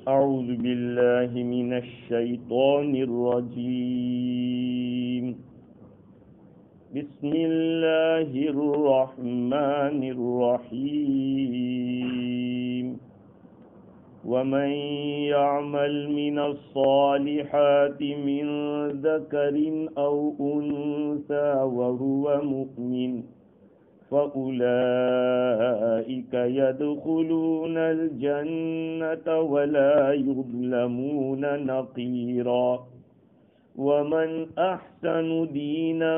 أعوذ بالله من الشيطان الرجيم. بسم الله الرحمن الرحيم. ومن يعمل من الصالحات من ذكر أو أنثى وهو مؤمن فأولئك يدخلون الجنة ولا يظلمون نقيرا. ومن أحسن دينا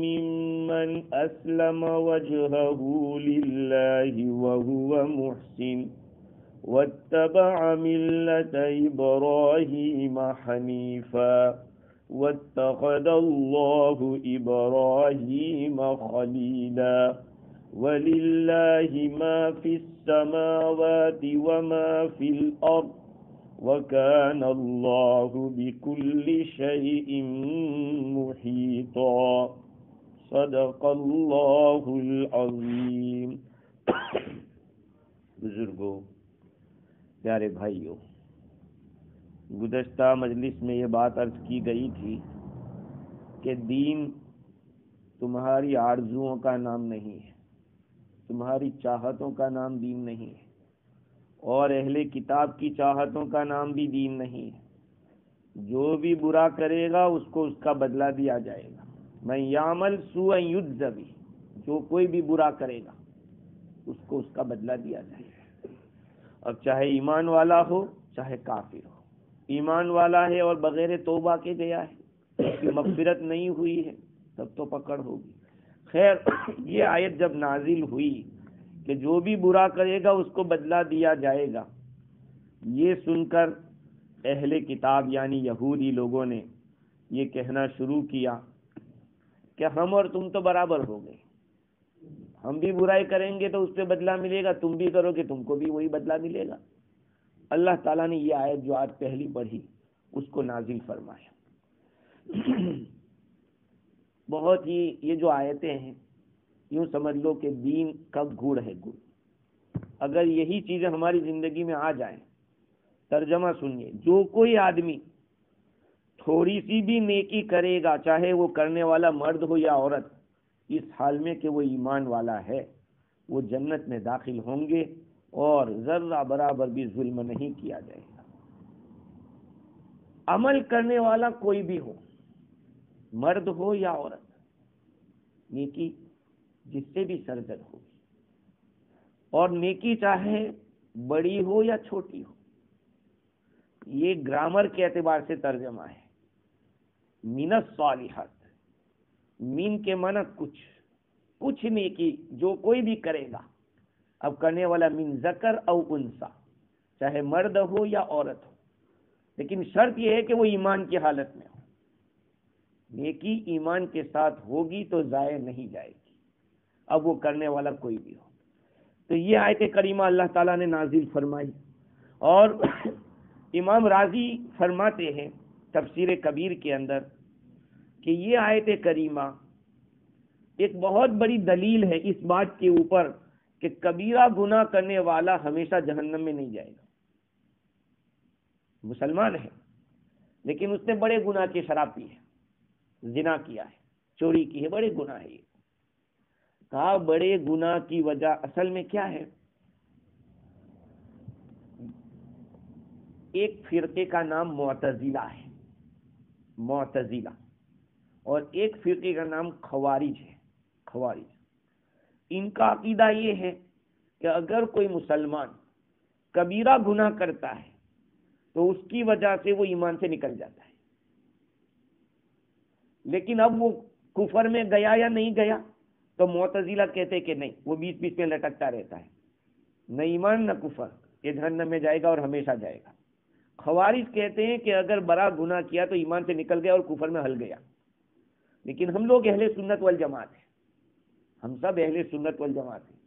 ممن أسلم وجهه لله وهو محسن واتبع ملة إبراهيم حنيفا واتخذ الله إبراهيم خليلا. ولله ما في السماوات وما في الأرض وكان الله بكل شيء محيطا. صدق اللہ العظیم. بزرگوں، پیارے بھائیوں، گزشتہ مجلس میں یہ بات عرض کی گئی تھی کہ دین تمہاری آرزوؤں کا نام نہیں ہے، تمہاری چاہتوں کا نام دین نہیں ہے، اور اہل کتاب کی چاہتوں کا نام بھی دین نہیں ہے. جو بھی برا کرے گا اس کو اس کا بدلہ دیا جائے گا. من یعمل سوءا یجز بہ، جو کوئی بھی برا کرے گا اس کو اس کا بدلہ دیا جائے گا. اب چاہے ایمان والا ہو چاہے کافر ہو، ایمان والا ہے اور بغیر توبہ کے گیا ہے، اس کی مغفرت نہیں ہوئی ہے، تب تو پکڑ ہوگی. خیر، یہ آیت جب نازل ہوئی کہ جو بھی برا کرے گا اس کو بدلہ دیا جائے گا، یہ سن کر اہل کتاب یعنی یہودی لوگوں نے یہ کہنا شروع کیا کہ ہم اور تم تو برابر ہو گئے، ہم بھی برائی کریں گے تو اس پہ بدلہ ملے گا، تم بھی کرو گے تم کو بھی وہی بدلہ ملے گا. اللہ تعالیٰ نے یہ آیت جو آج پہلی پڑھی اس کو نازل فرمایا. بہت ہی یہ جو آیتیں ہیں یوں سمجھ لو کہ دین کا گڑ ہے، گڑ. اگر یہی چیزیں ہماری زندگی میں آ جائیں، ترجمہ سنیے، جو کوئی آدمی تھوڑی سی بھی نیکی کرے گا، چاہے وہ کرنے والا مرد ہو یا عورت، اس حال میں کہ وہ ایمان والا ہے، وہ جنت میں داخل ہوں گے اور ذرہ برابر بھی ظلم نہیں کیا جائے گا. عمل کرنے والا کوئی بھی ہو، مرد ہو یا عورت، نیکی جس سے بھی سرزد ہوگی، اور نیکی چاہے بڑی ہو یا چھوٹی ہو. یہ گرامر کے اعتبار سے ترجمہ ہے. من الصالحات، من کے معنی کچھ نیکی جو کوئی بھی کرے گا. اب کرنے والا من ذکر او انثی، چاہے مرد ہو یا عورت ہو، لیکن شرط یہ ہے کہ وہ ایمان کی حالت میں ہو. نیکی ایمان کے ساتھ ہوگی تو ضائع نہیں جائے گی، اب وہ کرنے والا کوئی بھی ہو. تو یہ آیت کریمہ اللہ تعالیٰ نے نازل فرمائی، اور امام راضی فرماتے ہیں تفسیر کبیر کے اندر کہ یہ آیت کریمہ ایک بہت بڑی دلیل ہے اس بات کے اوپر کہ کبیرہ گناہ کرنے والا ہمیشہ جہنم میں نہیں جائے گا. مسلمان ہے لیکن اس نے بڑے گناہ کی شراب پی ہے، زنا کیا ہے، چوری کی ہے، بڑے گناہ ہے. یہ کہا بڑے گناہ کی وجہ اصل میں کیا ہے؟ ایک فرقے کا نام معتزلہ ہے، معتزلہ، اور ایک فرقے کا نام خوارج ہے. خوارج ان کا عقیدہ یہ ہے کہ اگر کوئی مسلمان کبیرہ گناہ کرتا ہے تو اس کی وجہ سے وہ ایمان سے نکل جاتا ہے، لیکن اب وہ کفر میں گیا یا نہیں گیا، تو معتزلہ کہتے کہ نہیں، وہ بیچ بیچ میں لٹکتا رہتا ہے، نہ ایمان نہ کفر، یہ جہنم میں جائے گا اور ہمیشہ جائے گا. خوارج کہتے ہیں کہ اگر بڑا گناہ کیا تو ایمان سے نکل گیا اور کفر میں ہل گیا. لیکن ہم لوگ اہل سنت والجماعت ہیں، ہم سب اہل سنت والجماعت ہیں.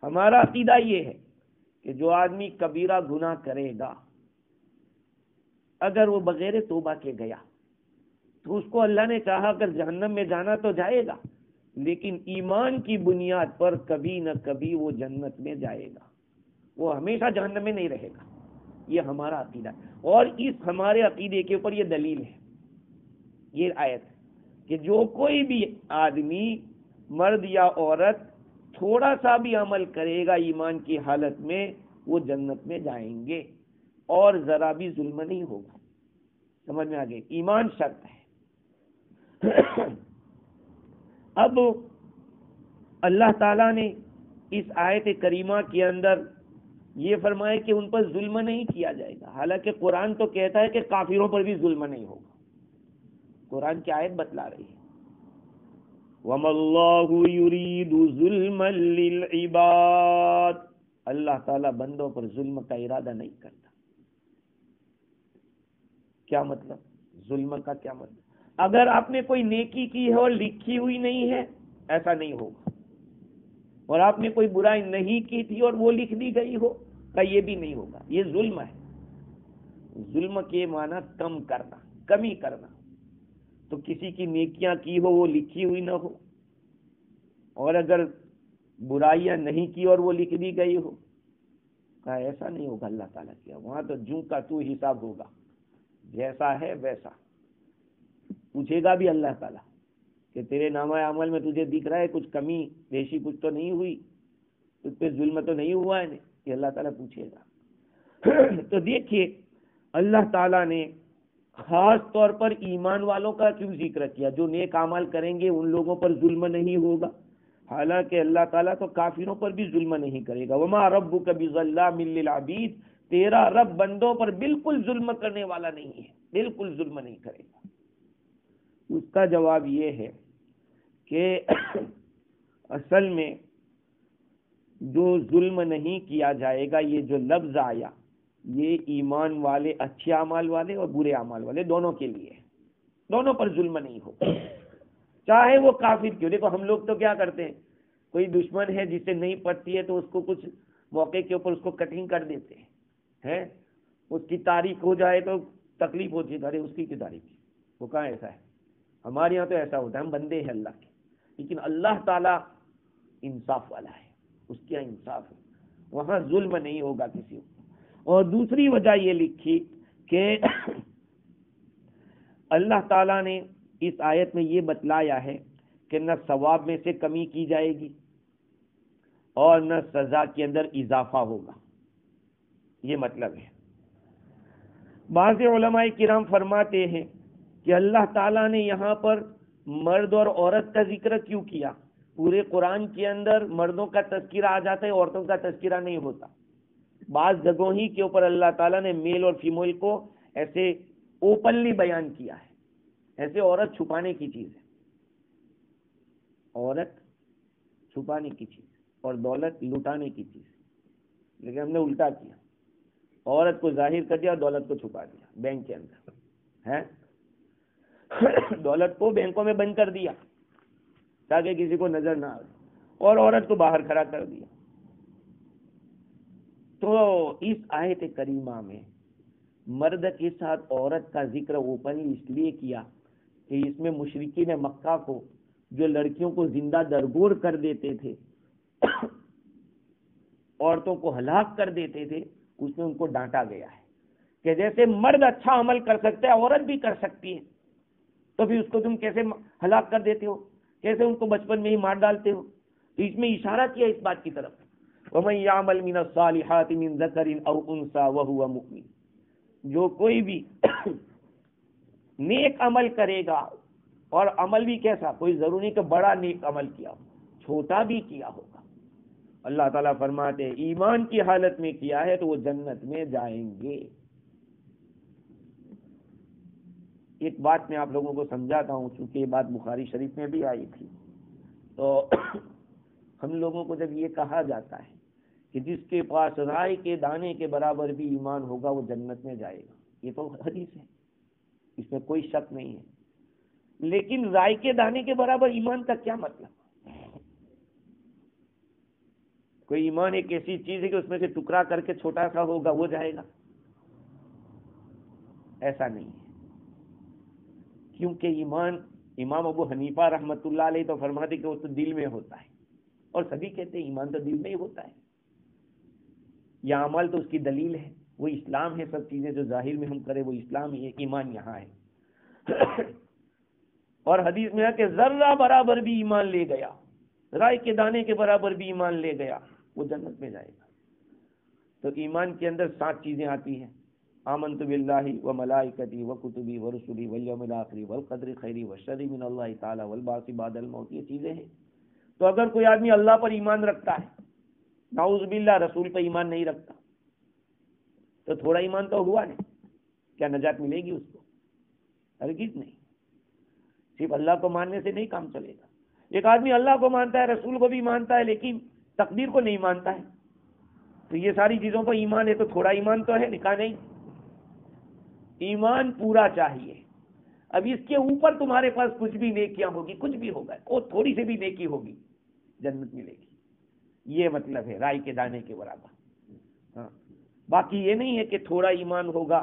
ہمارا عقیدہ یہ ہے کہ جو آدمی کبیرہ گناہ کرے گا، اگر وہ بغیر توبہ کے گیا تو اس کو اللہ نے چاہا اگر جہنم میں جانا تو جائے گا، لیکن ایمان کی بنیاد پر کبھی نہ کبھی وہ جنت میں جائے گا، وہ ہمیشہ جہنم میں نہیں رہے گا. یہ ہمارا عقیدہ ہے، اور اس ہمارے عقیدے کے اوپر یہ دلیل ہے، یہ آیت ہے کہ جو کوئی بھی آدمی مرد یا عورت تھوڑا سا بھی عمل کرے گا ایمان کی حالت میں وہ جنت میں جائیں گے، اور ذرا بھی ظلم نہیں ہوگا۔ سمجھ میں آگے؟ ایمان شرط ہے۔ اب اللہ تعالیٰ نے اس آیت کریمہ کے اندر یہ فرمایا کہ ان پر ظلم نہیں کیا جائے گا، حالانکہ قرآن تو کہتا ہے کہ کافروں پر بھی ظلم نہیں ہوگا۔ قرآن کی آیت بتلا رہی ہے وَمَا اللَّهُ يُرِيدُ ظُلْمًا لِلْعِبَادِ، اللہ تعالیٰ بندوں پر ظلم کا ارادہ نہیں کرتا۔ کیا مطلب؟ ظلم کا کیا مطلب؟ اگر آپ نے کوئی نیکی کی ہے اور لکھی ہوئی نہیں ہے، ایسا نہیں ہوگا، اور آپ نے کوئی برائی نہیں کی تھی اور وہ لکھ دی گئی ہو، کا یہ بھی نہیں ہوگا۔ یہ ظلم ہے۔ ظلم کے معنی کم کرنا، کمی کرنا۔ تو کسی کی نیکیاں کی ہو وہ لکھی ہوئی نہ ہو، اور اگر برائیاں نہیں کی اور وہ لکھ دی گئی ہو، کہا ایسا نہیں ہوگا اللہ تعالیٰ کیا، وہاں تو جوں کا تو حساب ہوگا، جیسا ہے ویسا۔ پوچھے گا بھی اللہ تعالیٰ کہ تیرے نامہ عمل میں تجھے دکھ رہا ہے کچھ کمی بیشی کچھ تو نہیں ہوئی، تجھ پہ ظلم تو نہیں ہوا ہے نہیں، یہ اللہ تعالیٰ پوچھے گا۔ تو دیکھیے اللہ تعالیٰ نے خاص طور پر ایمان والوں کا کیوں ذکر کیا؟ جو نیک اعمال کریں گے ان لوگوں پر ظلم نہیں ہوگا، حالانکہ اللہ تعالیٰ تو کافروں پر بھی ظلم نہیں کرے گا۔ وما ربک بظلام للعبید، تیرا رب بندوں پر بالکل ظلم کرنے والا نہیں ہے، بالکل ظلم نہیں کرے گا۔ اس کا جواب یہ ہے کہ اصل میں جو ظلم نہیں کیا جائے گا، یہ جو لفظ آیا یہ ایمان والے، اچھے اعمال والے اور برے اعمال والے دونوں کے لیے ہے، دونوں پر ظلم نہیں ہوگا، چاہے وہ کافر کیوں۔ دیکھو ہم لوگ تو کیا کرتے ہیں، کوئی دشمن ہے جس سے نہیں پڑتی ہے تو اس کو کچھ موقع کے اوپر اس کو کٹنگ کر دیتے ہیں، اس کی تعریف ہو جائے تو تکلیف ہوتی ہے، ارے اس کی تعریف کی، وہ کہاں ایسا ہے؟ ہمارے یہاں تو ایسا ہوتا ہے، ہم بندے ہیں اللہ کے، لیکن اللہ تعالیٰ انصاف والا ہے، اس کا انصاف ہے، وہاں ظلم نہیں ہوگا کسی کو۔ اور دوسری وجہ یہ لکھی کہ اللہ تعالیٰ نے اس آیت میں یہ بتلایا ہے کہ نہ ثواب میں سے کمی کی جائے گی اور نہ سزا کے اندر اضافہ ہوگا، یہ مطلب ہے۔ بعض علماء کرام فرماتے ہیں کہ اللہ تعالیٰ نے یہاں پر مرد اور عورت کا ذکر کیوں کیا؟ پورے قرآن کے اندر مردوں کا تذکرہ آ جاتا ہے، عورتوں کا تذکرہ نہیں ہوتا۔ بعض جگہوں ہی کے اوپر اللہ تعالیٰ نے میل اور فیمیل کو ایسے اوپنلی بیان کیا ہے، ایسے عورت چھپانے کی چیز ہے، عورت چھپانے کی چیز اور دولت لٹانے کی چیز، لیکن ہم نے الٹا کیا، عورت کو ظاہر کر دیا اور دولت کو چھپا دیا بینک کے اندر ہے، دولت کو بینکوں میں بند کر دیا تاکہ کسی کو نظر نہ آئے، اور عورت کو باہر کھڑا کر دیا۔ تو اس آیت کریمہ میں مرد کے ساتھ عورت کا ذکر اوپنلی اس لیے کیا کہ اس میں مشرکین مکہ کو جو لڑکیوں کو زندہ درگور کر دیتے تھے، عورتوں کو ہلاک کر دیتے تھے، اس میں ان کو ڈانٹا گیا ہے کہ جیسے مرد اچھا عمل کر سکتا ہے عورت بھی کر سکتی ہے، تو پھر اس کو تم کیسے ہلاک کر دیتے ہو، کیسے ان کو بچپن میں ہی مار ڈالتے ہو؟ تو اس میں اشارہ کیا اس بات کی طرف، وَمَن يَعْمَلْ مِنَ الصَّالِحَاتِ مِن ذَكَرٍ أَوْ أُنثَىٰ وَهُوَ مُؤْمِنٌ، جو کوئی بھی نیک عمل کرے گا، اور عمل بھی کیسا، کوئی ضروری نہیں کہ بڑا نیک عمل کیا ہو، چھوٹا بھی کیا ہوگا، اللہ تعالیٰ فرماتے ہیں ایمان کی حالت میں کیا ہے تو وہ جنت میں جائیں گے۔ ایک بات میں آپ لوگوں کو سمجھاتا ہوں، چونکہ یہ بات بخاری شریف میں بھی آئی تھی، تو ہم لوگوں کو جب یہ کہا جاتا ہے کہ جس کے پاس رائے کے دانے کے برابر بھی ایمان ہوگا وہ جنت میں جائے گا، یہ تو حدیث ہے، اس میں کوئی شک نہیں ہے، لیکن رائے کے دانے کے برابر ایمان کا کیا مطلب؟ کوئی ایمان ایک ایسی چیز ہے کہ اس میں سے ٹکڑا کر کے چھوٹا سا ہوگا وہ جائے گا؟ ایسا نہیں ہے، کیونکہ ایمان، امام ابو حنیفہ رحمۃ اللہ علیہ تو فرماتے کہ وہ تو دل میں ہوتا ہے، اور سبھی کہتے ہیں ایمان تو دل میں ہی ہوتا ہے، یہ عمل تو اس کی دلیل ہے، وہ اسلام ہے. سب چیزیں جو ظاہر میں ہم کریں وہ اسلام ہے, ایمان یہاں ہے. اور حدیث میں ہے کہ ذرہ برابر بھی ایمان لے گیا, رائے کے دانے کے برابر بھی ایمان لے گیا, وہ جنت میں جائے گا. تو ایمان کے اندر 7 چیزیں آتی ہیں. آمنت باللہ و ملائکتی و کتبی و رسلی والیوم الآخر والقدر خیری و شر من اللہ تعالی والبعث بعد الموت, یہ چیزیں ہیں. تو اگر کوئی آدمی اللہ پر ایمان رکھتا ہے, نعوذ باللہ رسول پر ایمان نہیں رکھتا, تو تھوڑا ایمان تو ہوا نہیں, کیا نجات ملے گی اس کو؟ ہرگز نہیں. صرف اللہ کو ماننے سے نہیں کام چلے گا. ایک آدمی اللہ کو مانتا ہے, رسول کو بھی مانتا ہے, لیکن تقدیر کو نہیں مانتا ہے, تو یہ ساری چیزوں پر ایمان ہے, تو تھوڑا ایمان تو ہے, نکاح نہیں. ایمان پورا چاہیے. اب اس کے اوپر تمہارے پاس کچھ بھی نیکیاں ہوگی, کچھ بھی ہوگا, اور تھوڑی سی بھی نیکی ہوگی, جنت ملے گی. یہ مطلب ہے رائی کے دانے کے برابر. ہاں, باقی یہ نہیں ہے کہ تھوڑا ایمان ہوگا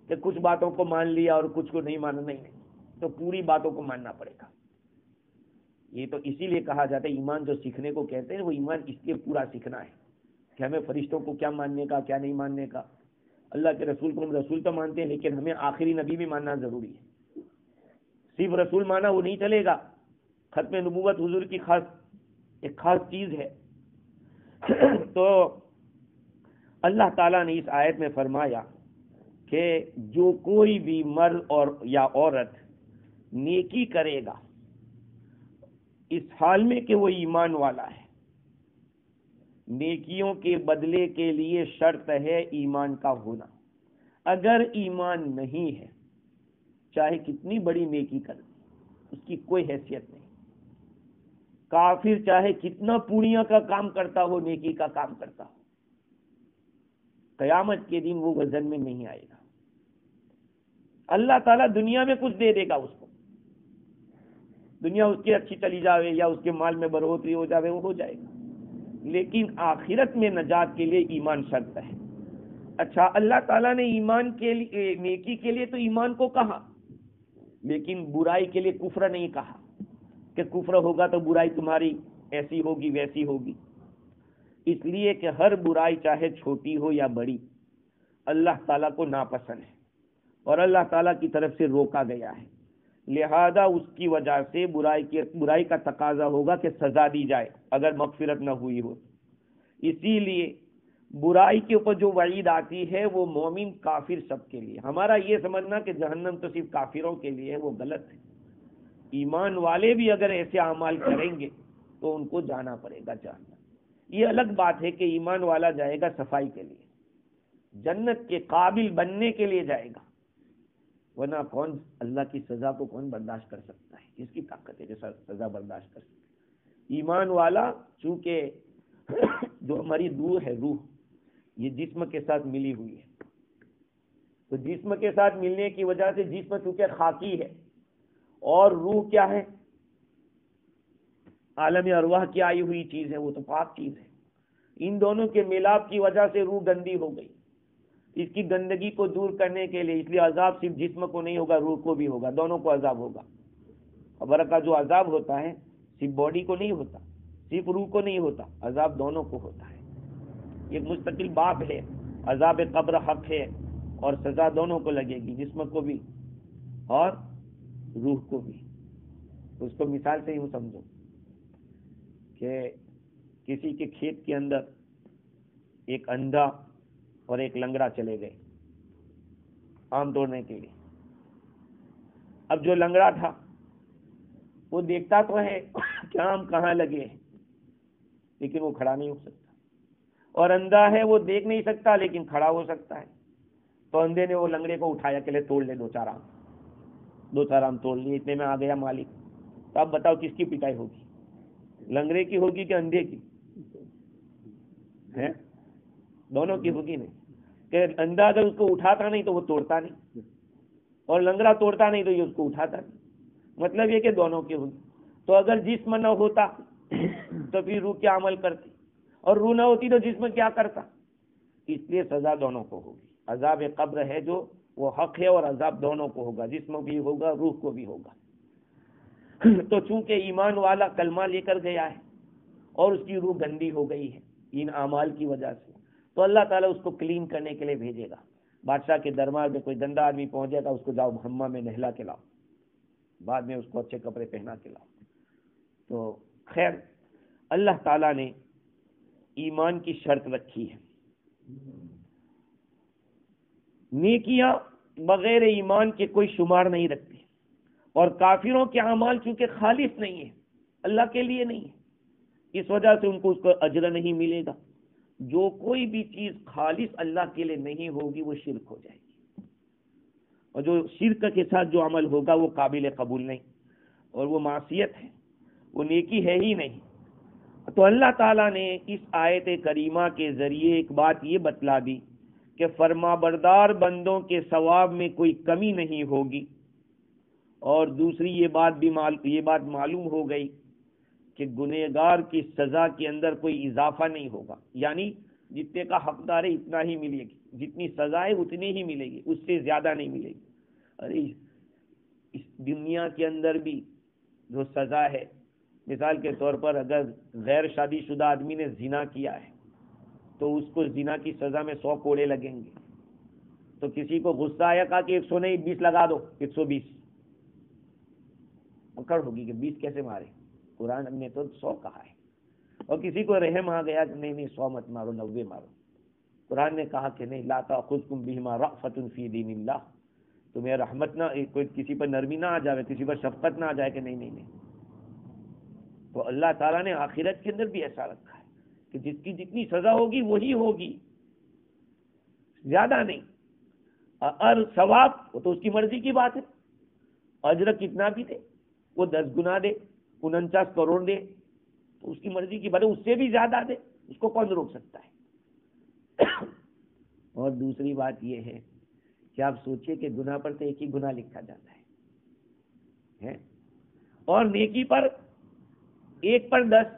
کہ کچھ باتوں کو مان لیا اور کچھ کو نہیں مانا. نہیں, تو پوری باتوں کو ماننا پڑے گا. یہ تو اسی لیے کہا جاتا ہے ایمان جو سیکھنے کو کہتے ہیں, وہ ایمان اس لیے پورا سیکھنا ہے کہ ہمیں فرشتوں کو کیا ماننے کا, کیا نہیں ماننے کا. اللہ کے رسول کو ہم رسول تو مانتے ہیں, لیکن ہمیں آخری نبی بھی ماننا ضروری ہے. صرف رسول مانا وہ نہیں چلے گا. ختم نبوت حضور کی ایک خاص چیز ہے. تو اللہ تعالیٰ نے اس آیت میں فرمایا کہ جو کوئی بھی مرد اور یا عورت نیکی کرے گا اس حال میں کہ وہ ایمان والا ہے, نیکیوں کے بدلے کے لیے شرط ہے ایمان کا ہونا. اگر ایمان نہیں ہے, چاہے کتنی بڑی نیکی کر اس کی کوئی حیثیت نہیں. کافر چاہے کتنا پونیا کا کام کرتا ہو, نیکی کا کام کرتا ہو, قیامت کے دن وہ وزن میں نہیں آئے گا. اللہ تعالیٰ دنیا میں کچھ دے دے گا اس کو, دنیا اس کی اچھی چلی جاوے یا اس کے مال میں بڑھوتری ہو جاوے, وہ ہو جائے گا, لیکن آخرت میں نجات کے لیے ایمان شرط ہے. اچھا, اللہ تعالیٰ نے ایمان کے لیے, نیکی کے لیے تو ایمان کو کہا, لیکن برائی کے لیے کفر نہیں کہا کہ کفر ہوگا تو برائی تمہاری ایسی ہوگی ویسی ہوگی. اس لیے کہ ہر برائی چاہے چھوٹی ہو یا بڑی اللہ تعالیٰ کو ناپسند ہے اور اللہ تعالیٰ کی طرف سے روکا گیا ہے. لہذا اس کی وجہ سے برائی کا تقاضا ہوگا کہ سزا دی جائے اگر مغفرت نہ ہوئی ہو. اسی لیے برائی کے اوپر جو وعید آتی ہے وہ مومن کافر سب کے لیے. ہمارا یہ سمجھنا کہ جہنم تو صرف کافروں کے لیے ہے, وہ غلط ہے. ایمان والے بھی اگر ایسے اعمال کریں گے تو ان کو جانا پڑے گا جہنم. یہ الگ بات ہے کہ ایمان والا جائے گا صفائی کے لیے, جنت کے قابل بننے کے لیے جائے گا, ورنہ کون اللہ کی سزا کو کون برداشت کر سکتا ہے؟ کس کی طاقت ہے کہ سزا برداشت کر سکے؟ ایمان والا, چونکہ جو ہماری روح ہے, روح یہ جسم کے ساتھ ملی ہوئی ہے, تو جسم کے ساتھ ملنے کی وجہ سے جسم چونکہ خاکی ہے اور روح کیا ہے, عالم ارواح کی آئی ہوئی چیز ہے, وہ تو پاک چیز ہے. ان دونوں کے ملاپ کی وجہ سے روح گندی ہو گئی. اس کی گندگی کو دور کرنے کے لیے, اس لیے عذاب صرف جسم کو نہیں ہوگا, روح کو بھی ہوگا, دونوں کو عذاب ہوگا. قبر کا جو عذاب ہوتا ہے صرف باڈی کو نہیں ہوتا, صرف روح کو نہیں ہوتا, عذاب دونوں کو ہوتا ہے. یہ مستقل باب ہے. عذاب قبر حق ہے اور سزا دونوں کو لگے گی, جسم کو بھی اور روح کو بھی. اس کو مثال سے یوں سمجھو کہ کسی کے کھیت کے اندر ایک اندھا اور ایک لنگڑا چلے گئے آم توڑنے کے لیے. اب جو لنگڑا تھا وہ دیکھتا تو ہے کہ آم کہاں لگے ہیں, لیکن وہ کھڑا نہیں ہو سکتا, اور اندھا ہے وہ دیکھ نہیں سکتا لیکن کھڑا ہو سکتا ہے. تو اندھے نے وہ لنگڑے کو اٹھایا کہ لے توڑ لے, دو چار آم توڑ لیے, اتنے میں آ گیا مالک. تو اب بتاؤ کس کی پٹائی ہوگی, لنگڑے کی ہوگی کہ اندھے کی؟ دونوں کی ہوگی. نہیں کہ اندھا اگر اس کو اٹھاتا نہیں تو وہ توڑتا نہیں, اور لنگڑا توڑتا نہیں تو یہ اس کو اٹھاتا نہیں. مطلب یہ کہ دونوں کی ہوگی. تو اگر جسم نہ ہوتا تو پھر روح کیا عمل کرتی, اور روح نہ ہوتی تو جسم کیا کرتا؟ اس لیے سزا دونوں کو ہوگی. عذاب قبر ہے جو وہ حق ہے, اور عذاب دونوں کو ہوگا, جسم بھی ہوگا, روح کو بھی ہوگا. تو چونکہ ایمان والا کلمہ لے کر گیا ہے اور اس کی روح گندی ہو گئی ہے ان اعمال کی وجہ سے, تو اللہ تعالیٰ اس کو کلین کرنے کے لیے بھیجے گا. بادشاہ کے دربار میں کوئی گندا آدمی پہنچ جائے گا, اس کو جاؤ حمام میں نہلا کے لاؤ, بعد میں اس کو اچھے کپڑے پہنا کے لاؤ. تو خیر اللہ تعالیٰ نے ایمان کی شرط رکھی ہے. نیکیاں بغیر ایمان کے کوئی شمار نہیں رکھتی, اور کافروں کے اعمال چونکہ خالص نہیں ہے, اللہ کے لیے نہیں ہے, اس وجہ سے ان کو اس کا اجر نہیں ملے گا. جو کوئی بھی چیز خالص اللہ کے لیے نہیں ہوگی وہ شرک ہو جائے گی, اور جو شرک کے ساتھ جو عمل ہوگا وہ قابل قبول نہیں, اور وہ معصیت ہے, وہ نیکی ہے ہی نہیں. تو اللہ تعالیٰ نے اس آیت کریمہ کے ذریعے ایک بات یہ بتلا دی کہ فرما بردار بندوں کے ثواب میں کوئی کمی نہیں ہوگی, اور دوسری یہ بات معلوم ہو گئی کہ گنہگار کی سزا کے اندر کوئی اضافہ نہیں ہوگا, یعنی جتنے کا حقدار ہے اتنا ہی ملے گی, جتنی سزا ہے اتنی ہی ملے گی, اس سے زیادہ نہیں ملے گی. ارے اس دنیا کے اندر بھی جو سزا ہے, مثال کے طور پر اگر غیر شادی شدہ آدمی نے زنا کیا ہے تو اس کو زنا کی سزا میں 100 کوڑے لگیں گے. تو کسی کو غصہ آیا, کہا کہ 100 نہیں 20 لگا دو, 120 پکڑ ہوگی کہ 20 کیسے مارے, قرآن نے تو 100 کہا ہے. اور کسی کو رحم آ گیا کہ نہیں 100 مت مارو 90 مارو, قرآن نے کہا کہ نہیں لا تأخذکم بہما رأفۃ فی دین اللہ, تمہیں رحمت نہ, کوئی کسی پر نرمی نہ آ جائے, کسی پر شفقت نہ آ جائے کہ نہیں. تو اللہ تعالیٰ نے آخرت کے اندر بھی ایسا رکھا ہے کہ جس کی جتنی سزا ہوگی وہی ہوگی, زیادہ نہیں. اور ثواب وہ تو اس کی مرضی کی بات ہے, اجر کتنا بھی دے, وہ 10 گنا دے, 49 کروڑ دے, تو اس کی مرضی کی بات ہے, اس سے بھی زیادہ دے, اس کو کون روک سکتا ہے. اور دوسری بات یہ ہے کہ آپ سوچئے کہ گناہ پر تو ایک ہی گناہ لکھا جاتا ہے, اور نیکی پر 1 پر 10.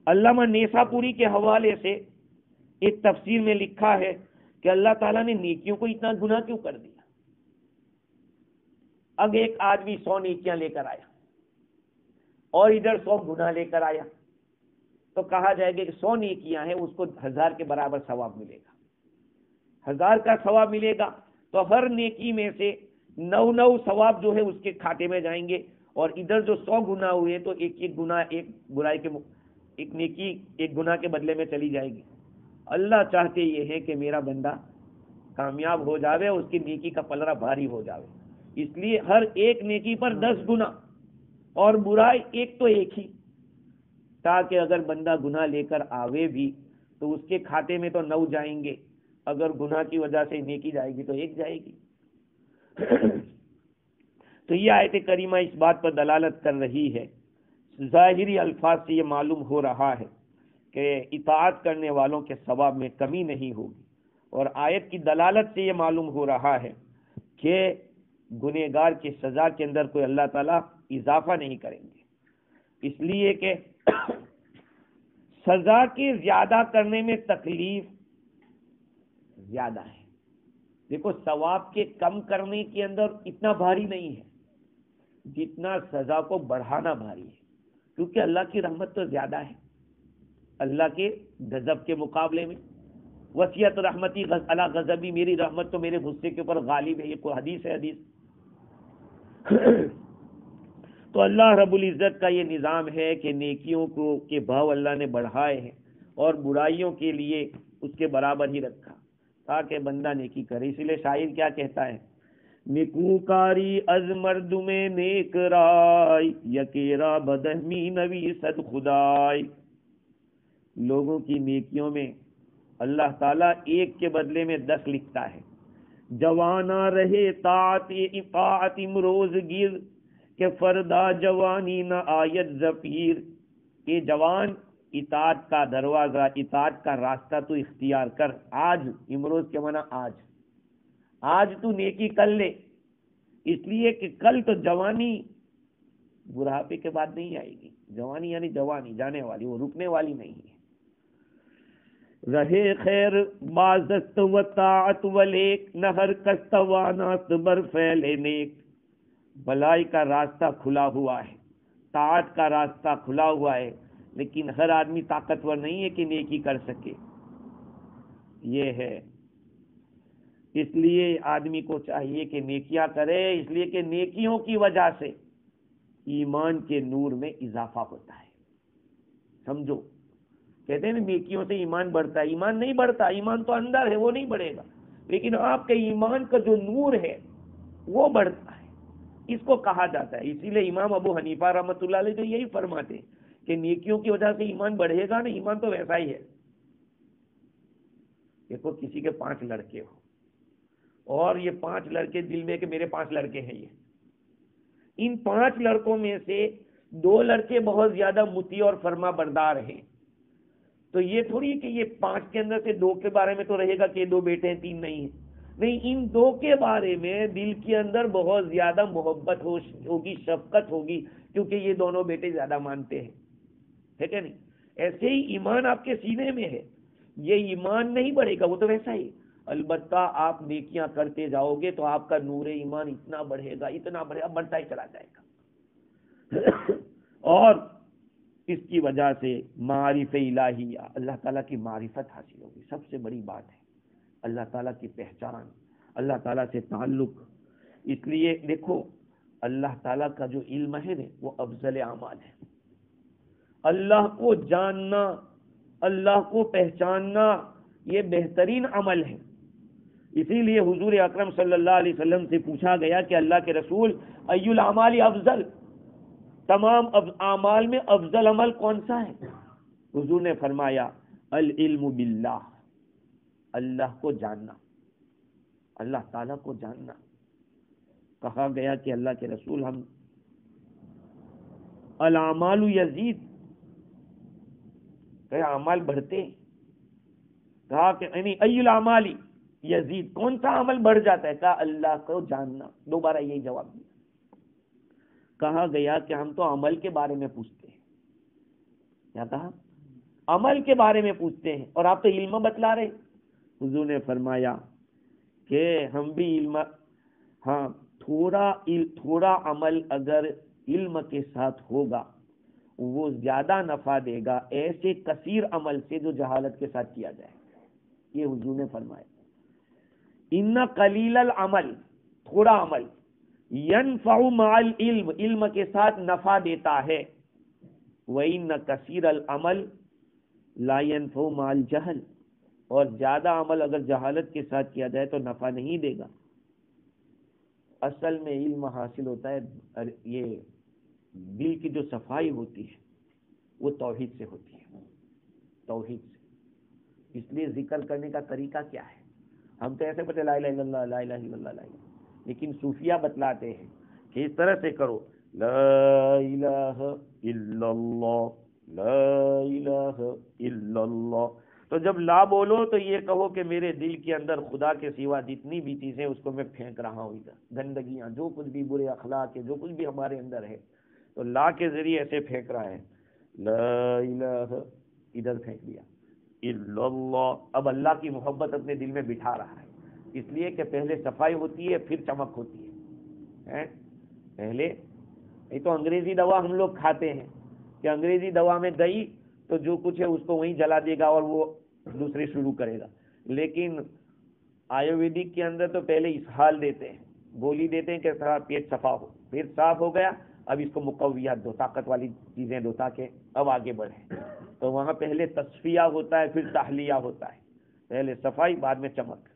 علامہ نیسا پوری کے حوالے سے ایک تفسیر میں لکھا ہے کہ اللہ تعالیٰ نے نیکیوں کو اتنا گناہ کیوں کر دیا. اب ایک آدمی 100 نیکیاں لے کر آیا اور ادھر 100 گناہ لے کر آیا, تو کہا جائے گا کہ 100 نیکیاں ہیں, اس کو 1000 کے برابر ثواب ملے گا, 1000 کا ثواب ملے گا. تو ہر نیکی میں سے 9 ثواب جو ہے اس کے کھاتے میں جائیں گے, اور ادھر جو 100 گناہ ہوئے تو ایک گناہ, ایک برائی کے, ایک نیکی ایک گناہ کے بدلے میں چلی جائے گی. اللہ چاہتے یہ ہے کہ میرا بندہ کامیاب ہو جاوے, اس کی نیکی کا پلڑا بھاری ہو جاوے, اس لیے ہر ایک نیکی پر 10 گناہ اور برائی ایک تو ایک ہی, تاکہ اگر بندہ گناہ لے کر آوے بھی تو اس کے کھاتے میں تو 9 جائیں گے, اگر گناہ کی وجہ سے نیکی جائے گی تو 1 جائے گی. تو یہ آیت کریمہ اس بات پر دلالت کر رہی ہے, ظاہری الفاظ سے یہ معلوم ہو رہا ہے کہ اطاعت کرنے والوں کے ثواب میں کمی نہیں ہوگی, اور آیت کی دلالت سے یہ معلوم ہو رہا ہے کہ گنہگار کی سزا کے اندر کوئی اللہ تعالیٰ اضافہ نہیں کریں گے, اس لیے کہ سزا کے زیادہ کرنے میں تکلیف زیادہ ہے. دیکھو ثواب کے کم کرنے کے اندر اتنا بھاری نہیں ہے جتنا سزا کو بڑھانا بھاری ہے, کیونکہ اللہ کی رحمت تو زیادہ ہے, اللہ کے غضب کے مقابلے میں. وسیعت رحمتی علی غضبی, میری رحمت تو میرے غصے کے اوپر غالب ہے, یہ کوئی حدیث ہے حدیث. تو اللہ رب العزت کا یہ نظام ہے کہ نیکیوں کو کے بھاؤ اللہ نے بڑھائے ہیں اور برائیوں کے لیے اس کے برابر ہی رکھا تاکہ بندہ نیکی کرے. اس لیے شاعر کیا کہتا ہے, نکوکاری از مردم نیک رائے یکیرا بدہمی نوی صد خدائی. لوگوں کی نیکیوں میں اللہ تعالیٰ 1 کے بدلے میں 10 لکھتا ہے. جوانا رہے طاعت امروز گیر کہ فردا جوانی نہ آیت زفیر. کہ جوان اطاعت کا دروازہ, اطاعت کا راستہ تو اختیار کر آج. امروز کے معنی آج تو نیکی کر لے, اس لیے کہ کل تو جوانی بڑھاپے کے بعد نہیں آئے گی. جوانی یعنی جوانی جانے والی, وہ رکنے والی نہیں ہے. رہے خیر بازست و طاعت ولیک نہ ہر کس تواناست بر فعل نیک. بھلائی کا راستہ کھلا ہوا ہے, طاعت کا راستہ کھلا ہوا ہے, لیکن ہر آدمی طاقتور نہیں ہے کہ نیکی کر سکے. یہ ہے۔ اس لیے آدمی کو چاہیے کہ نیکیاں کرے، اس لیے کہ نیکیوں کی وجہ سے ایمان کے نور میں اضافہ ہوتا ہے۔ سمجھو، کہتے ہیں نا نیکیوں سے ایمان بڑھتا ہے، ایمان نہیں بڑھتا، ایمان تو اندر ہے، وہ نہیں بڑھے گا، لیکن آپ کے ایمان کا جو نور ہے وہ بڑھتا ہے، اس کو کہا جاتا ہے۔ اسی لیے امام ابو حنیفہ رحمۃ اللہ علیہ تو یہی فرماتے ہیں کہ نیکیوں کی وجہ سے ایمان بڑھے گا نا، ایمان تو ویسا ہی ہے۔ دیکھو کسی کے 5 لڑکے ہو اور یہ 5 لڑکے دل میں کہ میرے 5 لڑکے ہیں، ان 5 لڑکوں میں سے 2 لڑکے بہت زیادہ مطیع اور فرما بردار ہیں، تو یہ تھوڑی کہ یہ 5 کے اندر سے 2 کے بارے میں تو رہے گا کہ 2 بیٹے ہیں 3 نہیں ہیں، نہیں، ان 2 کے بارے میں دل کے اندر بہت زیادہ محبت ہوگی، شفقت ہوگی، کیونکہ یہ دونوں بیٹے زیادہ مانتے ہیں، ہے کہ نہیں؟ ایسے ہی ایمان آپ کے سینے میں ہے، یہ ایمان نہیں بڑھے گا، وہ تو ویسا ہی، البتہ آپ نیکیاں کرتے جاؤ گے تو آپ کا نور ایمان اتنا بڑھے گا، اتنا بڑھے گا، بڑھتا ہی چلا جائے گا۔ اور اس کی وجہ سے معارف الہیہ، اللہ تعالیٰ کی معرفت حاصل ہوگی، سب سے بڑی بات ہے اللہ تعالیٰ کی پہچان، اللہ تعالیٰ سے تعلق۔ اس لیے دیکھو اللہ تعالیٰ کا جو علم ہے نا وہ افضل اعمال ہے، اللہ کو جاننا، اللہ کو پہچاننا یہ بہترین عمل ہے۔ اسی لیے حضور اکرم صلی اللہ علیہ وسلم سے پوچھا گیا کہ اللہ کے رسول ای الاعمال افضل، تمام اعمال میں افضل عمل کون سا ہے؟ حضور نے فرمایا العلم باللہ، اللہ کو جاننا، اللہ تعالیٰ کو جاننا۔ کہا گیا کہ اللہ کے رسول ہم الاعمال یزید، کہ اعمال بڑھتے ہیں، کہا کہ یعنی ای الاعمال یزید، کون سا عمل بڑھ جاتا ہے؟ کہا اللہ کو جاننا، دوبارہ یہی جواب دیا۔ کہا گیا کہ ہم تو عمل کے بارے میں پوچھتے ہیں، کیا کہا؟ عمل کے بارے میں پوچھتے ہیں، اور آپ تو علم بتلا رہے۔ حضور نے فرمایا کہ ہم بھی علم، ہاں تھوڑا عمل اگر علم کے ساتھ ہوگا وہ زیادہ نفع دے گا ایسے کثیر عمل سے جو جہالت کے ساتھ کیا جائے، یہ حضور نے فرمایا۔ ان قلیل العمل، تھوڑا عمل، ینفع مع العلم، علم کے ساتھ نفع دیتا ہے، وَإِنَّ كَثِيرَ الْعَمَلِ لَا يَنفع مع الجہل، اور زیادہ عمل اگر جہالت کے ساتھ کیا جائے تو نفع نہیں دے گا۔ اصل میں علم حاصل ہوتا ہے، یہ دل کی جو صفائی ہوتی ہے وہ توحید سے ہوتی ہے، توحید سے۔ اس لیے ذکر کرنے کا طریقہ کیا ہے؟ ہم تو ایسے بتے لا الہ الا اللہ، لا الہ الا اللہ، لا الہ، لیکن صوفیہ بتلاتے ہیں کہ اس طرح سے کرو، لا الہ الا اللہ، لا الہ الا اللہ۔ تو جب لا بولو تو یہ کہو کہ میرے دل کے اندر خدا کے سوا جتنی بھی چیزیں اس کو میں پھینک رہا ہوں، ادھر گندگیاں، جو کچھ بھی برے اخلاق ہے، جو کچھ بھی ہمارے اندر ہے، تو لا کے ذریعے ایسے پھینک رہا ہے، لا الہ، ادھر پھینک دیا، الا اللہ، اب اللہ کی محبت اپنے دل میں بٹھا رہا ہے، اس لیے کہ پہلے صفائی ہوتی ہے پھر چمک ہوتی ہے۔ پہلے یہ تو انگریزی دوا ہم لوگ کھاتے ہیں کہ انگریزی دوا میں گئی تو جو کچھ ہے اس کو وہیں جلا دے گا اور وہ دوسرے شروع کرے گا، لیکن آیورویدک کے اندر تو پہلے اسہال دیتے ہیں، گولی دیتے ہیں کہ سارا پیٹ صفا ہو، پیٹ صاف ہو گیا، اب اس کو مقویات دو، طاقت والی چیزیں دو تاکہ اب آگے بڑھے۔ تو وہاں پہلے تصفیہ ہوتا ہے پھر تحلیہ ہوتا ہے، پہلے صفائی بعد میں چمک۔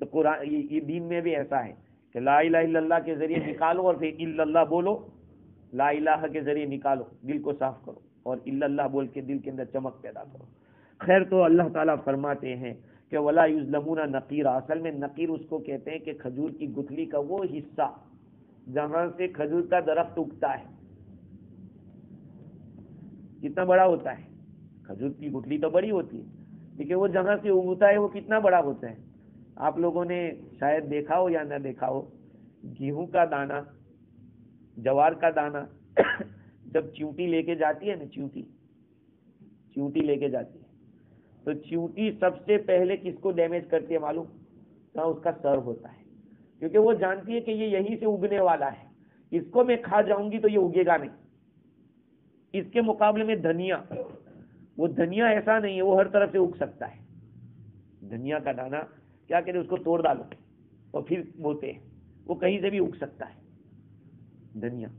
تو قرآن یہ دین میں بھی ایسا ہے کہ لا الہ الا اللہ کے ذریعے نکالو اور پھر الا اللہ بولو، لا الہ کے ذریعے نکالو، دل کو صاف کرو، اور الا اللہ بول کے دل کے اندر چمک پیدا کرو۔ خیر، تو اللہ تعالیٰ فرماتے ہیں کہ ولا یظلمون نقیرا، اصل میں نقیر اس کو کہتے ہیں کہ کھجور کی گٹھلی کا وہ حصہ جہاں سے کھجور کا درخت اگتا ہے، کتنا بڑا ہوتا ہے؟ کھجور کی گٹھلی تو بڑی ہوتی ہے، لیکن وہ جہاں سے اگتا ہے وہ کتنا بڑا ہوتا ہے؟ آپ لوگوں نے شاید دیکھا ہو یا نہ دیکھا ہو، گیہوں کا دانا، جوار کا دانا جب چیونٹی لے کے جاتی ہے نا، چیونٹی لے کے جاتی ہے، تو چیونٹی سب سے پہلے کس کو ڈیمیج کرتی ہے معلوم؟ کہاں؟ اس کا سر ہوتا ہے، کیونکہ وہ جانتی ہے کہ یہ یہیں سے اگنے والا ہے، اس کو میں کھا جاؤں گی تو یہ اگے گا نہیں۔ اس کے مقابلے میں دھنیا، وہ دھنیا ایسا نہیں ہے، وہ ہر طرف سے اگ سکتا ہے، دھنیا کا دانا کیا کہتے ہیں، اس کو توڑ ڈالو اور پھر بوتے ہیں، وہ کہیں سے بھی اگ سکتا ہے دھنیا.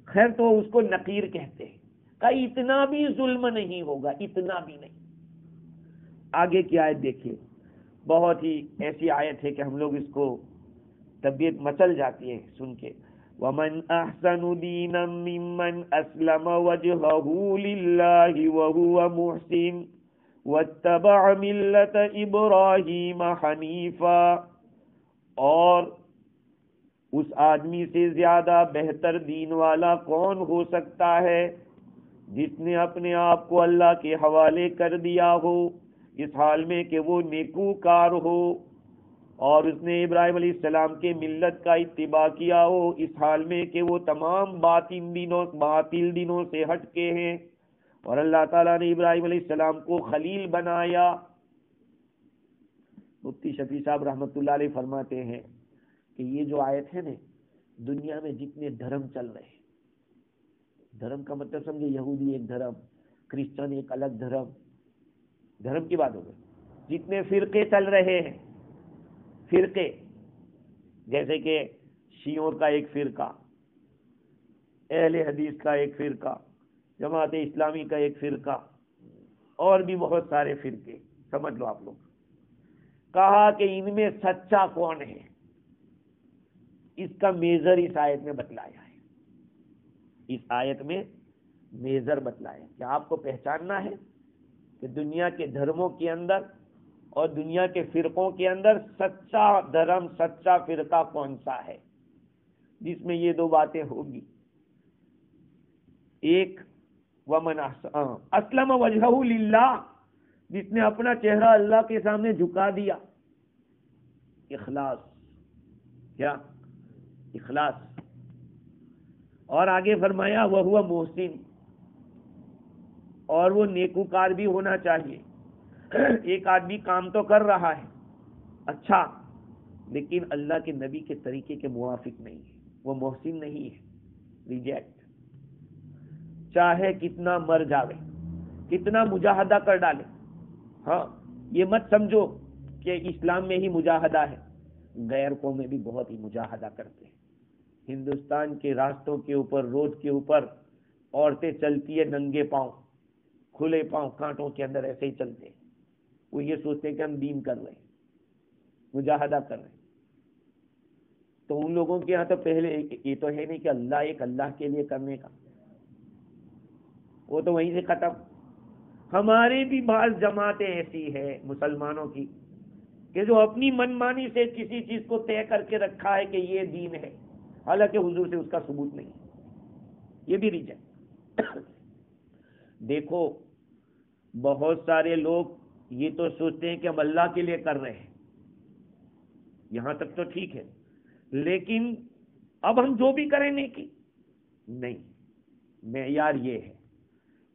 خیر تو اس کو نقیر کہتے ہیں. کہ اتنا بھی ظلم نہیں ہوگا، اتنا بھی نہیں. آگے کی آیت دیکھیے، بہت ہی ایسی آیت ہے کہ ہم لوگ اس کو طبیعت مچل جاتی ہے سن کے. وَمَنْ أَحْسَنُ دِينًا مِّمَّنْ أَسْلَمَ وَجْهَهُ لِلَّهِ وَهُوَ مُحْسِنٌ وَاتَّبَعَ مِلَّةَ إِبْرَاهِيمَ حَنِيفًا. اور اس آدمی سے زیادہ بہتر دین والا کون ہو سکتا ہے جس نے اپنے آپ کو اللہ کے حوالے کر دیا ہو اس حال میں کہ وہ نیکوکار ہو، اور اس نے ابراہیم علیہ السلام کے ملت کا اتباع کیا ہو اس حال میں کہ وہ تمام باطل دینوں سے ہٹ کے ہیں، اور اللہ تعالیٰ نے ابراہیم علیہ السلام کو خلیل بنایا. مفتی شفیع صاحب رحمۃ اللہ علیہ فرماتے ہیں کہ یہ جو آیت ہے نا، دنیا میں جتنے دھرم چل رہے ہیں، دھرم کا مطلب سمجھے یہودی ایک دھرم، کرسچن ایک الگ دھرم کی بات ہو گئی. جتنے فرقے چل رہے ہیں، فرقے جیسے کہ شیعوں کا ایک فرقہ، اہل حدیث کا ایک فرقہ، جماعت اسلامی کا ایک فرقہ، اور بھی بہت سارے فرقے سمجھ لو آپ لوگ. کہا کہ ان میں سچا کون ہے، اس کا میزر اس آیت میں بتلایا ہے. اس آیت میں میزر بتلایا کہ آپ کو پہچاننا ہے کہ دنیا کے دھرموں کے اندر اور دنیا کے فرقوں کے اندر سچا دھرم، سچا فرقہ کون سا ہے جس میں یہ دو باتیں ہوگی. ایک ومن اسلم وجہہ للہ، جس نے اپنا چہرہ اللہ کے سامنے جھکا دیا. اخلاص، کیا اخلاص. اور آگے فرمایا وہو محسن، اور وہ نیکوکار بھی ہونا چاہیے. ایک آدمی کام تو کر رہا ہے اچھا، لیکن اللہ کے نبی کے طریقے کے موافق نہیں ہے، وہ محسن نہیں ہے، ریجیکٹ. چاہے کتنا مر جاوے، کتنا مجاہدہ کر ڈالے. ہاں یہ مت سمجھو کہ اسلام میں ہی مجاہدہ ہے، غیر قومیں بھی بہت ہی مجاہدہ کرتے ہیں. ہندوستان کے راستوں کے اوپر، روڈ کے اوپر عورتیں چلتی ہے ننگے پاؤں، کھلے پاؤں، کانٹوں کے اندر ایسے ہی چلتے ہیں. وہ یہ سوچتے ہیں کہ ہم دین کر رہے ہیں، مجاہدہ کر رہے ہیں. تو ان لوگوں کے یہاں تو پہلے یہ تو ہے نہیں کہ اللہ کے لیے کرنے کا، وہ تو وہیں سے ختم. ہماری بھی بعض جماعتیں ایسی ہے مسلمانوں کی کہ جو اپنی منمانی سے کسی چیز کو طے کر کے رکھا ہے کہ یہ دین ہے، حالانکہ حضور سے اس کا ثبوت نہیں. یہ بھی ریجن. دیکھو بہت سارے لوگ یہ تو سوچتے ہیں کہ ہم اللہ کے لیے کر رہے ہیں، یہاں تک تو ٹھیک ہے، لیکن اب ہم جو بھی کریں نیکی نہیں. معیار یہ ہے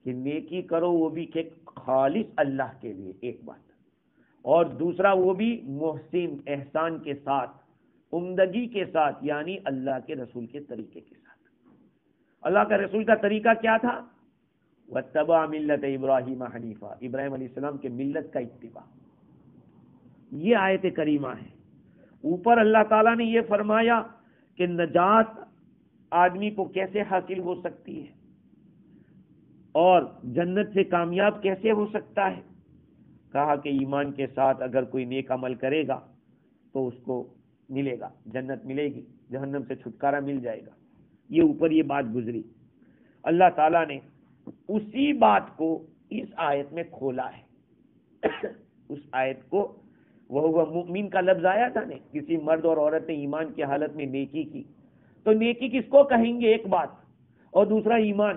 کہ نیکی کرو وہ بھی کہ خالص اللہ کے لیے، ایک بات، اور دوسرا وہ بھی محسن، احسان کے ساتھ، عمدگی کے ساتھ، یعنی اللہ کے رسول کے طریقے کے ساتھ. اللہ کا رسول کا طریقہ کیا تھا؟ وَاتَّبَعَ مِلَّةَ إِبْرَاهِيمَ حَنِيفًا، ابراہیم علیہ السلام کے ملت کا اتباع. یہ آیت کریمہ ہے. اوپر اللہ تعالیٰ نے یہ فرمایا کہ نجات آدمی کو کیسے حاصل ہو سکتی ہے اور جنت سے کامیاب کیسے ہو سکتا ہے. کہا کہ ایمان کے ساتھ اگر کوئی نیک عمل کرے گا تو اس کو ملے گا، جنت ملے گی، جہنم سے چھٹکارا مل جائے گا. یہ اوپر یہ بات گزری. اللہ تعالیٰ نے اسی بات کو اس آیت میں کھولا ہے. اس آیت کو وہ مؤمن کا لفظ آیا تھا نا، کسی مرد اور عورت نے ایمان کی حالت میں نیکی کی، تو نیکی کس کو کہیں گے؟ ایک بات، اور دوسرا ایمان.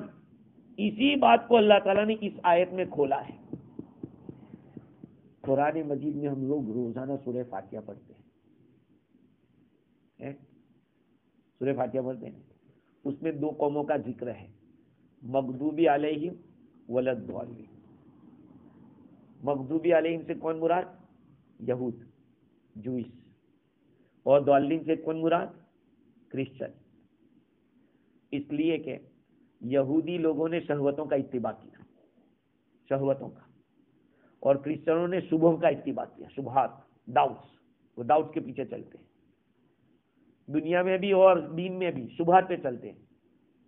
اسی بات کو اللہ تعالیٰ نے اس آیت میں کھولا ہے. قرآن مجید میں ہم لوگ روزانہ سورہ فاتحہ پڑھتے ہیں، سورہ فاتحہ پڑھتے ہیں. اس میں دو قوموں کا ذکر ہے، مغضوبی علیہم والضالین. مغضوبی علیہم سے کون مراد؟ یہود، جوئس. اور ضالین سے کون مراد؟ کرسچن. اس لیے کہ یہودی لوگوں نے شہوتوں کا اتباع کیا، شہوتوں کا، اور کرسچنوں نے شبہوں کا اتباع کیا، شبہات، ڈاؤٹس، وہ ڈاؤٹس کے پیچھے چلتے ہیں، دنیا میں بھی اور دین میں بھی شبہات پہ چلتے ہیں۔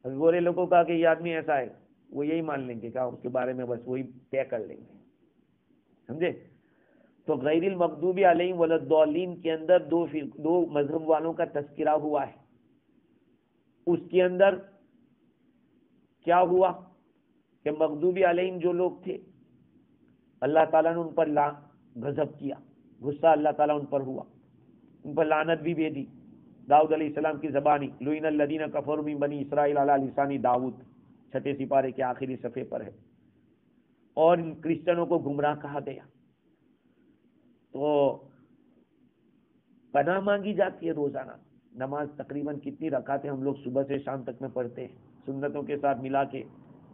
ابھی گورے لوگوں کا کہ یہ آدمی ایسا ہے، وہ یہی مان لیں گے، کیا اس کے بارے میں بس وہی طے کر لیں گے، سمجھے؟ تو غیر المغضوب علیہم ولا الضالین کے اندر دو مذہب والوں کا تذکرہ ہوا ہے۔ اس کے اندر کیا ہوا کہ مغضوب علیہم جو لوگ تھے، اللہ تعالیٰ نے ان پر غضب کیا، غصہ اللہ تعالیٰ ان پر ہوا، ان پر لعنت بھی بھیجی۔ داؤد علیہ السلام کی زبانی لعن الذین کفروا من بنی اسرائیل علی لسان داؤد، 6 سپارے کے آخری صفحے پر ہے۔ اور ان کرسچنوں کو گمراہ کہا گیا۔ تو پناہ مانگی جاتی ہے روزانہ۔ نماز تقریباً کتنی رکعتیں ہم لوگ صبح سے شام تک میں پڑھتے ہیں، سنتوں کے ساتھ ملا کے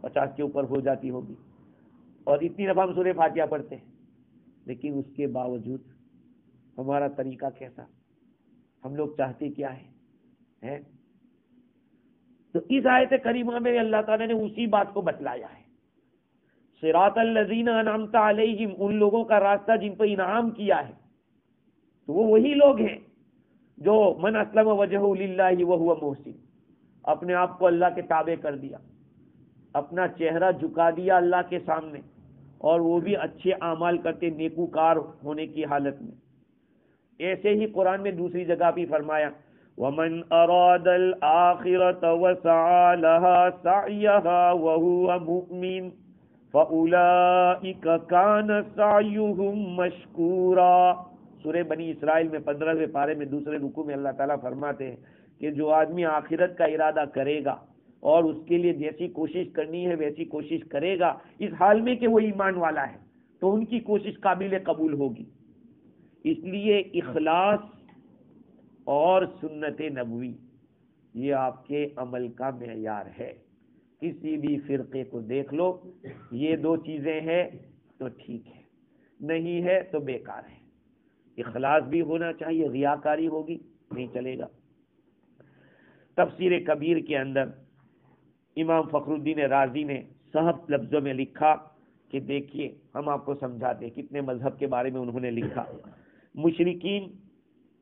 50 کے اوپر ہو جاتی ہوگی، اور اتنی دفعہ ہم سورہ فاتحہ پڑھتے ہیں، لیکن اس کے باوجود ہمارا طریقہ کیسا، ہم لوگ چاہتے کیا ہے؟ تو اس آیت کریمہ میں اللہ تعالیٰ نے اسی بات کو بتلایا ہے، صراط الذین انعمت علیہم، ان لوگوں کا راستہ جن پر انعام کیا ہے۔ تو وہ وہی لوگ ہیں جو من اسلم وجہہ للہ وہو محسن، اپنے آپ کو اللہ کے تابع کر دیا، اپنا چہرہ جھکا دیا اللہ کے سامنے، اور وہ بھی اچھے اعمال کرتے، نیکوکار ہونے کی حالت میں۔ ایسے ہی قرآن میں دوسری جگہ بھی فرمایا وَمَنْ أَرَادَ الْآخِرَةَ وَسَعَى لَهَا سَعْيَهَا وَهُوَ مُؤْمِنٌ فَأُولَئِكَ كَانَ سَعْيُهُمْ مَشْكُورًا۔ سورہ بنی اسرائیل میں 15ویں پارے میں دوسرے رکوع میں اللہ تعالیٰ فرماتے ہیں کہ جو آدمی آخرت کا ارادہ کرے گا اور اس کے لیے جیسی کوشش کرنی ہے ویسی کوشش کرے گا، اس حال میں کہ وہ ایمان والا ہے، تو ان کی کوشش قابل قبول ہوگی۔ اس لیے اخلاص اور سنت نبوی یہ آپ کے عمل کا معیار ہے۔ کسی بھی فرقے کو دیکھ لو، یہ 2 چیزیں ہیں تو ٹھیک ہے، نہیں ہے تو بیکار ہے۔ اخلاص بھی ہونا چاہیے، ریاکاری ہوگی نہیں چلے گا۔ تفسیر کبیر کے اندر امام فخر الدین رازی نے صحب لفظوں میں لکھا کہ دیکھیے، ہم آپ کو سمجھاتے کتنے مذہب کے بارے میں انہوں نے لکھا۔ مشرکین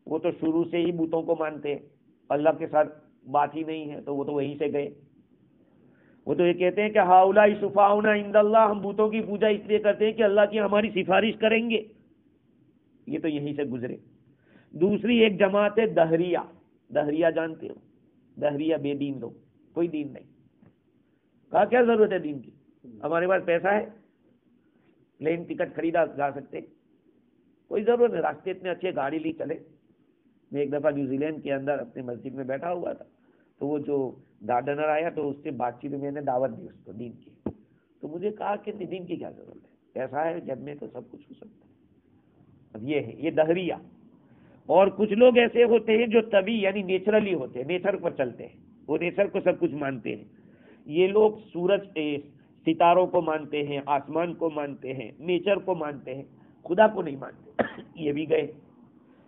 وہ تو شروع سے ہی بتوں کو مانتے ہیں، اللہ کے ساتھ بات ہی نہیں ہے، تو وہ تو وہیں سے گئے۔ وہ تو یہ کہتے ہیں کہ ہؤلاء شفاعنا عند اللہ، ہم بتوں کی پوجا اس لیے کرتے ہیں کہ اللہ کی ہماری سفارش کریں گے، یہ تو یہیں سے گزرے۔ دوسری ایک جماعت ہے دہریہ، دہریہ جانتے ہو؟ دہریہ بے دین لوگ، کوئی دین نہیں، کہا کیا ضرورت ہے دین کی، ہمارے پاس پیسہ ہے، پلین ٹکٹ خریدا جا سکتے، کوئی ضرورت نہیں، راستے اتنے اچھے، گاڑی لی چلے۔ میں ایک دفعہ نیوزی لینڈ کے اندر اپنے مسجد میں بیٹھا ہوا تھا، تو وہ جو گارڈنر آیا تو اس سے بات چیت میں نے دعوت دی اس کو دین کی، تو مجھے کہا کہ دین کی کیا ضرورت ہے، پیسہ ہے جب میں تو سب کچھ ہو سکتا ہے۔ اب یہ دہریہ۔ اور کچھ لوگ ایسے ہوتے ہیں جو طبی یعنی نیچرلی ہوتے ہیں، نیچر پر چلتے ہیں، وہ نیچر کو سب کچھ مانتے ہیں۔ یہ لوگ سورج ستاروں کو مانتے ہیں، آسمان کو مانتے ہیں، نیچر کو مانتے ہیں، خدا کو نہیں مانتے، یہ بھی گئے۔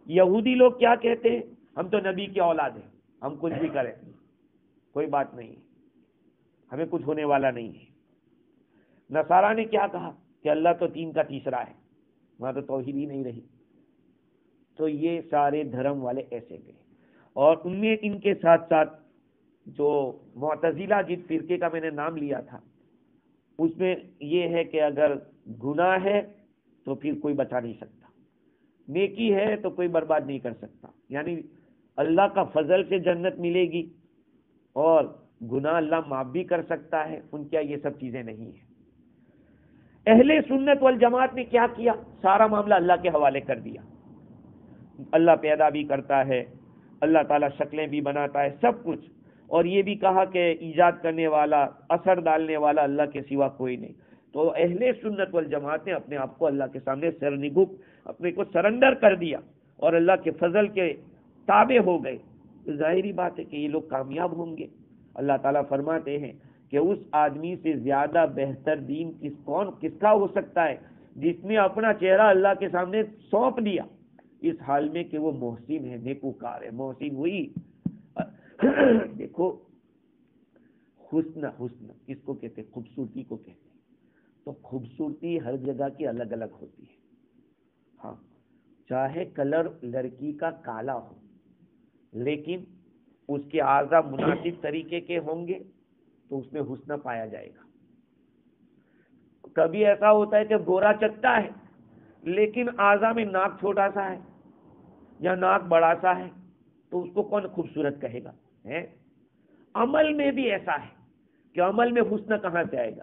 یہودی لوگ کیا کہتے ہیں، ہم تو نبی کی اولاد ہیں، ہم کچھ بھی کریں کوئی بات نہیں، ہمیں کچھ ہونے والا نہیں ہے۔ نصارہ نے کیا کہا کہ اللہ تو 3 کا تیسرا ہے، وہاں تو توحید ہی نہیں رہی۔ تو یہ سارے دھرم والے ایسے گئے، اور ان میں ان کے ساتھ ساتھ جو معتزلہ جس فرقے کا میں نے نام لیا تھا، اس میں یہ ہے کہ اگر گناہ ہے تو پھر کوئی بچا نہیں سکتا، نیکی ہے تو کوئی برباد نہیں کر سکتا، یعنی اللہ کا فضل سے جنت ملے گی، اور گناہ اللہ معاف بھی کر سکتا ہے، ان کیا یہ سب چیزیں نہیں ہیں۔ اہل سنت والجماعت نے کیا کیا، سارا معاملہ اللہ کے حوالے کر دیا۔ اللہ پیدا بھی کرتا ہے، اللہ تعالیٰ شکلیں بھی بناتا ہے، سب کچھ، اور یہ بھی کہا کہ ایجاد کرنے والا، اثر ڈالنے والا اللہ کے سوا کوئی نہیں۔ تو اہل سنت والجماعت نے اپنے آپ کو اللہ کے سامنے سرنگف، اپنے کو سرنڈر کر دیا اور اللہ کے فضل کے تابع ہو گئے۔ تو ظاہری بات ہے کہ یہ لوگ کامیاب ہوں گے۔ اللہ تعالیٰ فرماتے ہیں کہ اس آدمی سے زیادہ بہتر دین کس کا ہو سکتا ہے جس نے اپنا چہرہ اللہ کے سامنے سونپ دیا، اس حال میں کہ وہ محسن ہے، نیکوکار ہے۔ محسن وہی دیکھو، حسن کس کو کہتے ہیں؟ خوبصورتی کو کہتے ہیں۔ تو خوبصورتی ہر جگہ کی الگ الگ ہوتی ہے. ہاں چاہے کلر لڑکی کا کالا ہو لیکن اس کے اعضاء مناسب طریقے کے ہوں گے تو اس میں حسن پایا جائے گا. کبھی ایسا ہوتا ہے کہ گورا چکتا ہے لیکن اعضاء میں ناک چھوٹا سا ہے یا ناک بڑا سا ہے تو اس کو کون خوبصورت کہے گا؟ عمل میں بھی ایسا ہے کہ عمل میں حسن کہاں سے آئے گا؟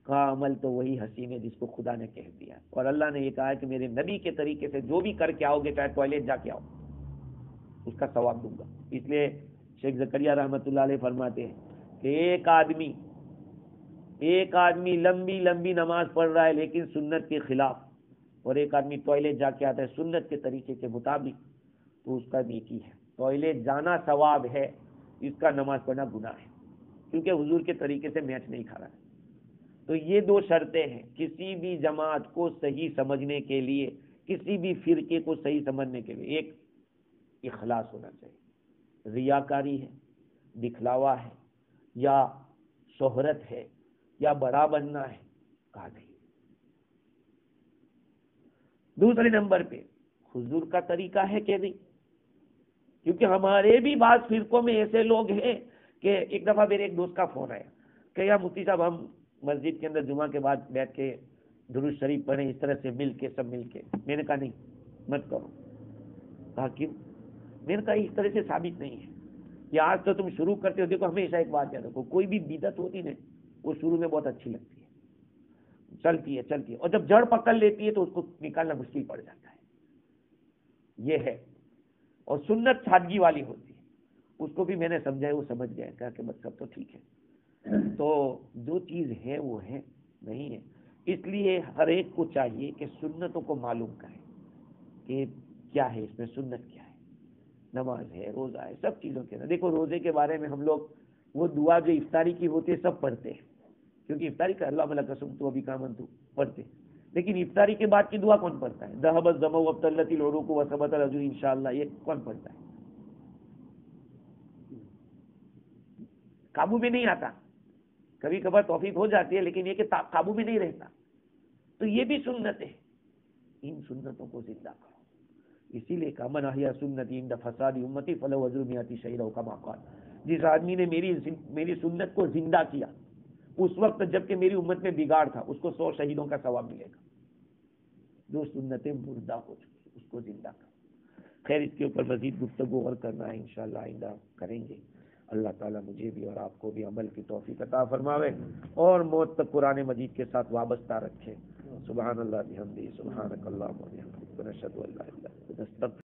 کہا عمل تو وہی حسین ہے جس کو خدا نے کہہ دیا. اور اللہ نے یہ کہا ہے کہ میرے نبی کے طریقے سے جو بھی کر کے آؤ گے، چاہے ٹوائلٹ جا کے آؤ، اس کا ثواب دوں گا. اس لیے شیخ زکریہ رحمۃ اللہ علیہ فرماتے ہیں کہ ایک آدمی لمبی لمبی نماز پڑھ رہا ہے لیکن سنت کے خلاف، اور ایک آدمی ٹوائلٹ جا کے آتا ہے سنت کے طریقے کے مطابق، تو اس کا نیکی ہے. ٹوائلٹ جانا ثواب ہے، اس کا نماز پڑھنا گناہ ہے، کیونکہ حضور کے طریقے سے میچ نہیں کھا رہا ہے. تو یہ دو شرطیں ہیں کسی بھی جماعت کو صحیح سمجھنے کے لیے، کسی بھی فرقے کو صحیح سمجھنے کے لیے. ایک اخلاص ہونا چاہیے. ریاکاری ہے، دکھلاوا ہے، یا شہرت ہے، یا بڑا بننا ہے، کہا نہیں. دوسرے نمبر پہ حضور کا طریقہ ہے کہ نہیں، کیونکہ ہمارے بھی بعض فرقوں میں ایسے لوگ ہیں کہ ایک دفعہ میرے ایک دوست کا فون آیا کہ یا مفتی صاحب ہم مسجد کے اندر جمعہ کے بعد بیٹھ کے درود شریف پڑھیں اس طرح سے مل کے، سب مل کے. میں نے کہا نہیں مت کرو. کہا کیوں؟ میں نے کہا اس طرح سے ثابت نہیں ہے. یہ آج تو تم شروع کرتے ہو، دیکھو ہمیشہ ایک بات یاد رکھو، کوئی بھی بدعت ہوتی نا وہ شروع میں بہت اچھی لگتی ہے، چلتی ہے، اور جب جڑ پکڑ لیتی ہے تو اس کو نکالنا مشکل پڑ جاتا ہے. یہ ہے. اور سنت سادگی والی ہوتی ہے، اس کو بھی میں نے سمجھایا، وہ سمجھ گیا، کہا کہ بس سب تو ٹھیک ہے. تو جو چیز ہے وہ ہے، نہیں ہے. اس لیے ہر ایک کو چاہیے کہ سنتوں کو معلوم کرے کہ کیا ہے اس میں، سنت کیا ہے. نماز ہے، روزہ ہے، سب چیزوں کے. دیکھو روزے کے بارے میں ہم لوگ وہ دعا جو افطاری کی ہوتی ہے سب پڑھتے ہیں، کیونکہ افطاری کا اللہ ملا قسم تو ابھی کامن تو پڑھتے ہیں. لیکن افطاری کے بعد کی دعا کون پڑھتا ہے؟ ذهب الظمأ وابتلت العروق وثبت الاجر انشاءاللہ، یہ کون پڑھتا ہے؟ قابو میں نہیں آتا. کبھی کبھار توفیق ہو جاتی ہے لیکن یہ کہ قابو میں نہیں رہتا. تو یہ بھی سنت ہے. ان سنتوں کو زندہ کرو. اسی لیے کہ من احیا سنتی عند فساد امتی فلہ اجر مئات شہید کما قال. جس آدمی نے میری سنت کو زندہ کیا اس وقت جبکہ میری امت میں بگاڑ تھا، اس کو 100 شہیدوں کا ثواب ملے گا. جو سنتیں مردہ ہو چکی اس کو زندہ کرو. خیر اس کے اوپر مزید گفتگو اور کرنا ہے انشاءاللہ آئندہ کریں گے. اللہ تعالیٰ مجھے بھی اور آپ کو بھی عمل کی توفیق عطا فرماوے اور موت تک قرآن مجید کے ساتھ وابستہ رکھے. سبحان اللہ بحمدہ، سبحانک اللہم و بحمدک، نشہد ان لا الہ الا انت، نستغفرک.